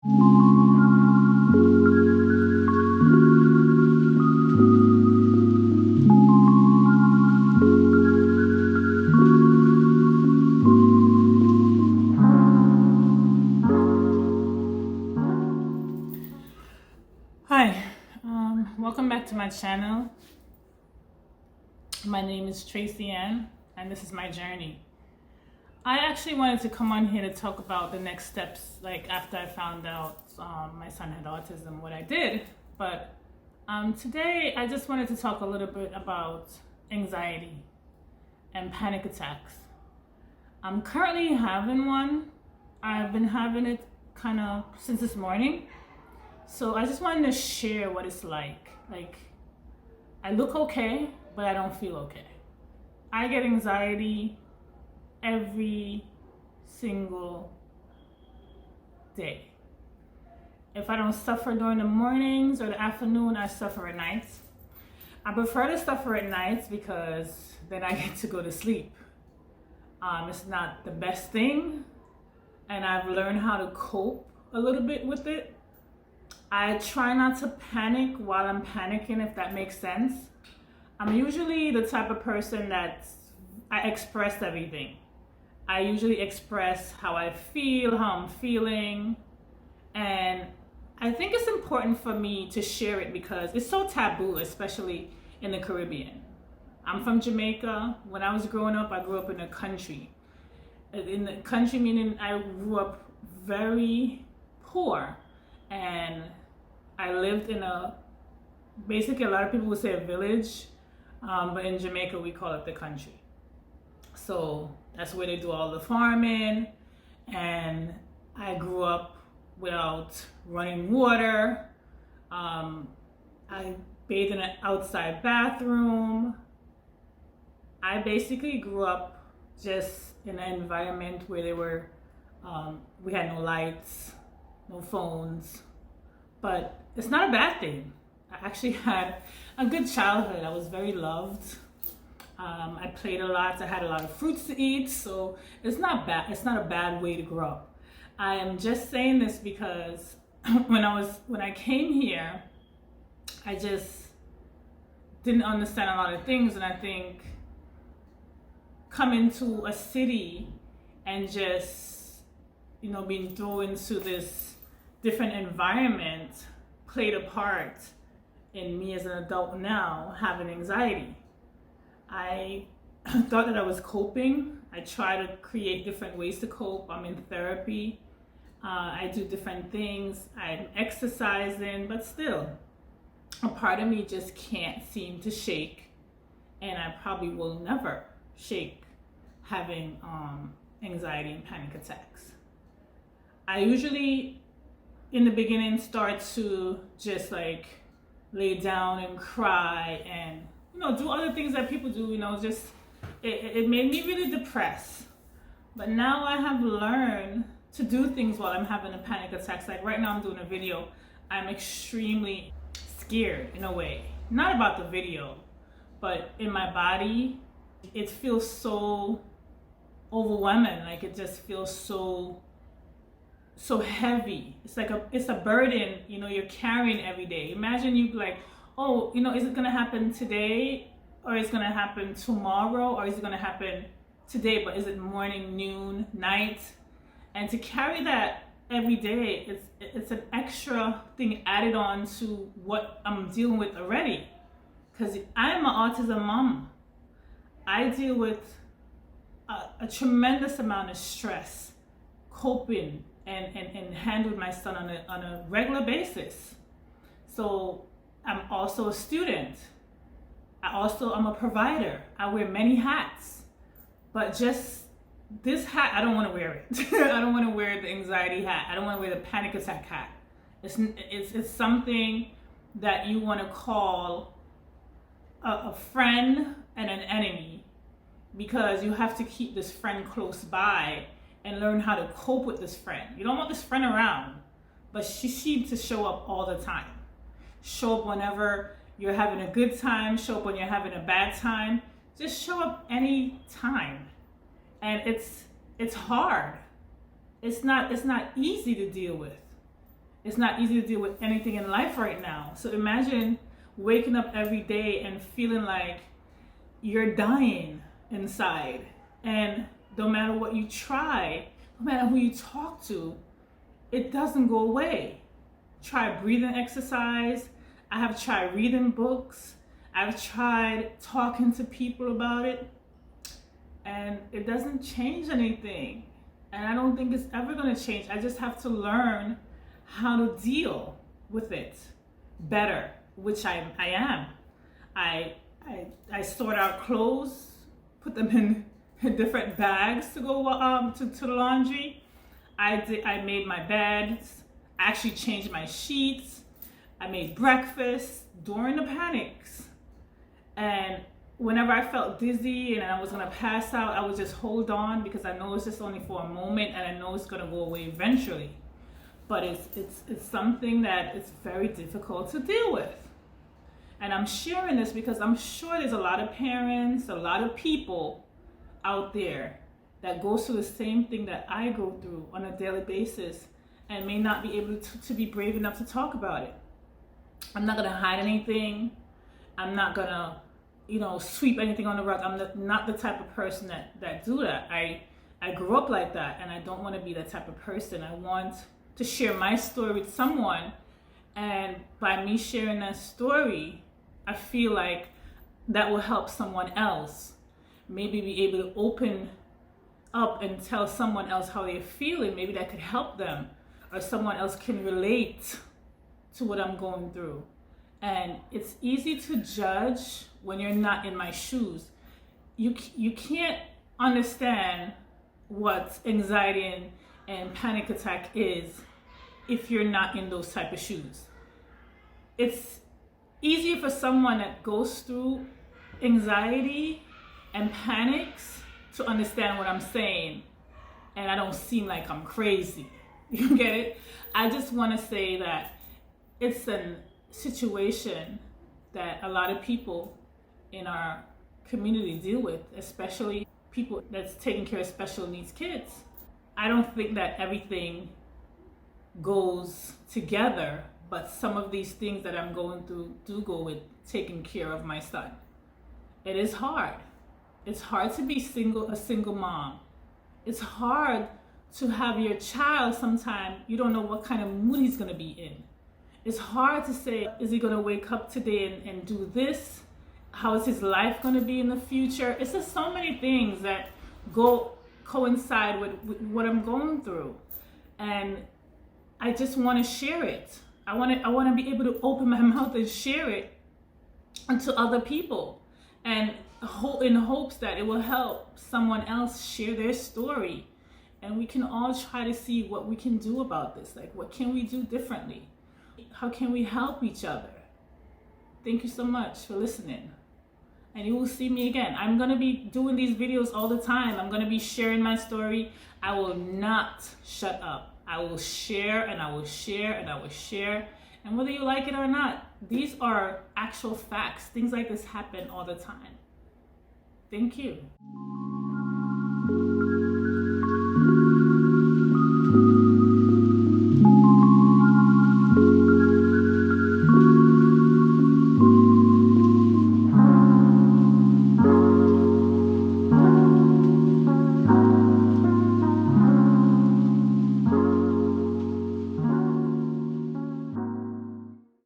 Hi, welcome back to my channel. My name is Tracy Ann, and this is my journey. I actually wanted to come on here to talk about the next steps, like after I found out my son had autism, what I did. But today I just wanted to talk a little bit about anxiety and panic attacks. I'm currently having one. I've been having it kind of since this morning. So I just wanted to share what it's like. Like, I look okay, but I don't feel okay. I get anxiety every single day. If I don't suffer during the mornings or the afternoon, I suffer at nights. I prefer to suffer at nights because then I get to go to sleep. It's not the best thing, and I've learned how to cope a little bit with it. I try not to panic while I'm panicking, if that makes sense. I'm usually the type of person that I express everything. I usually express how I feel, how I'm feeling, and I think it's important for me to share it because it's so taboo, especially in the Caribbean. I'm from Jamaica. When I was growing up, I grew up in the country. In the country meaning I grew up very poor, and I lived in basically a lot of people would say a village, but in Jamaica we call it the country. So that's where they do all the farming, and I grew up without running water. I bathed in an outside bathroom. I basically grew up just in an environment where we had no lights, no phones. But it's not a bad thing. I actually had a good childhood. I was very loved. I played a lot. I had a lot of fruits to eat. So it's not bad. It's not a bad way to grow up. I am just saying this because when I came here, I just didn't understand a lot of things. And I think coming to a city and just, being thrown into this different environment played a part in me as an adult now having anxiety. I thought that I was coping. I try to create different ways to cope. I'm in therapy. I do different things. I'm exercising, but still, a part of me just can't seem to shake, and I probably will never shake having anxiety and panic attacks. I usually in the beginning start to just like lay down and cry and do other things that people do. Just it made me really depressed. But now I have learned to do things while I'm having a panic attack. Like right now I'm doing a video. I'm extremely scared in a way, not about the video, but in my body it feels so overwhelming. Like it just feels so heavy. It's like it's a burden, you're carrying every day. Imagine you like, oh, is it gonna happen today, or is it gonna happen tomorrow, or is it gonna happen today, but is it morning, noon, night? And to carry that every day, it's an extra thing added on to what I'm dealing with already. Because I'm an autism mom. I deal with a tremendous amount of stress, coping, and handle my son on a regular basis. So I'm also a student. I'm a provider. I wear many hats, but just this hat, I don't want to wear it. I don't want to wear the anxiety hat. I don't want to wear the panic attack hat. It's something that you want to call a friend and an enemy, because you have to keep this friend close by and learn how to cope with this friend. You don't want this friend around, but she seems to show up all the time. Show up whenever you're having a good time, show up when you're having a bad time. Just show up any time. And it's hard. It's not easy to deal with. It's not easy to deal with anything in life right now. So imagine waking up every day and feeling like you're dying inside. And no matter what you try, no matter who you talk to, it doesn't go away. Try breathing exercise. I have tried reading books. I've tried talking to people about it. And it doesn't change anything. And I don't think it's ever going to change. I just have to learn how to deal with it better, which I am. I sort out clothes, put them in different bags to go to the laundry. I made my beds. I actually changed my sheets. I made breakfast during the panics. And whenever I felt dizzy and I was gonna pass out, I would just hold on because I know it's just only for a moment and I know it's gonna go away eventually. But it's something that it's very difficult to deal with. And I'm sharing this because I'm sure there's a lot of parents, a lot of people out there that go through the same thing that I go through on a daily basis and may not be able to be brave enough to talk about it. I'm not gonna hide anything. I'm not gonna, sweep anything on the rug. I'm not the type of person that do that. I grew up like that, and I don't want to be that type of person. I want to share my story with someone, and by me sharing that story, I feel like that will help someone else. Maybe be able to open up and tell someone else how they're feeling. Maybe that could help them, or someone else can relate to what I'm going through. And it's easy to judge when you're not in my shoes. You can't understand what anxiety and panic attack is if you're not in those type of shoes. It's easier for someone that goes through anxiety and panics to understand what I'm saying, and I don't seem like I'm crazy. You get it? I just want to say that it's a situation that a lot of people in our community deal with, especially people that's taking care of special needs kids. I don't think that everything goes together, but some of these things that I'm going through do go with taking care of my son. It is hard. It's hard to be a single mom. It's hard to have your child sometime, you don't know what kind of mood he's gonna be in. It's hard to say, is he gonna wake up today and do this? How is his life gonna be in the future? It's just so many things that coincide with what I'm going through. And I just wanna share it. I wanna be able to open my mouth and share it to other people. And in hopes that it will help someone else share their story. And we can all try to see what we can do about this. Like, what can we do differently? How can we help each other? Thank you so much for listening. And you will see me again. I'm gonna be doing these videos all the time. I'm gonna be sharing my story. I will not shut up. I will share and I will share and I will share. And whether you like it or not, these are actual facts. Things like this happen all the time. Thank you.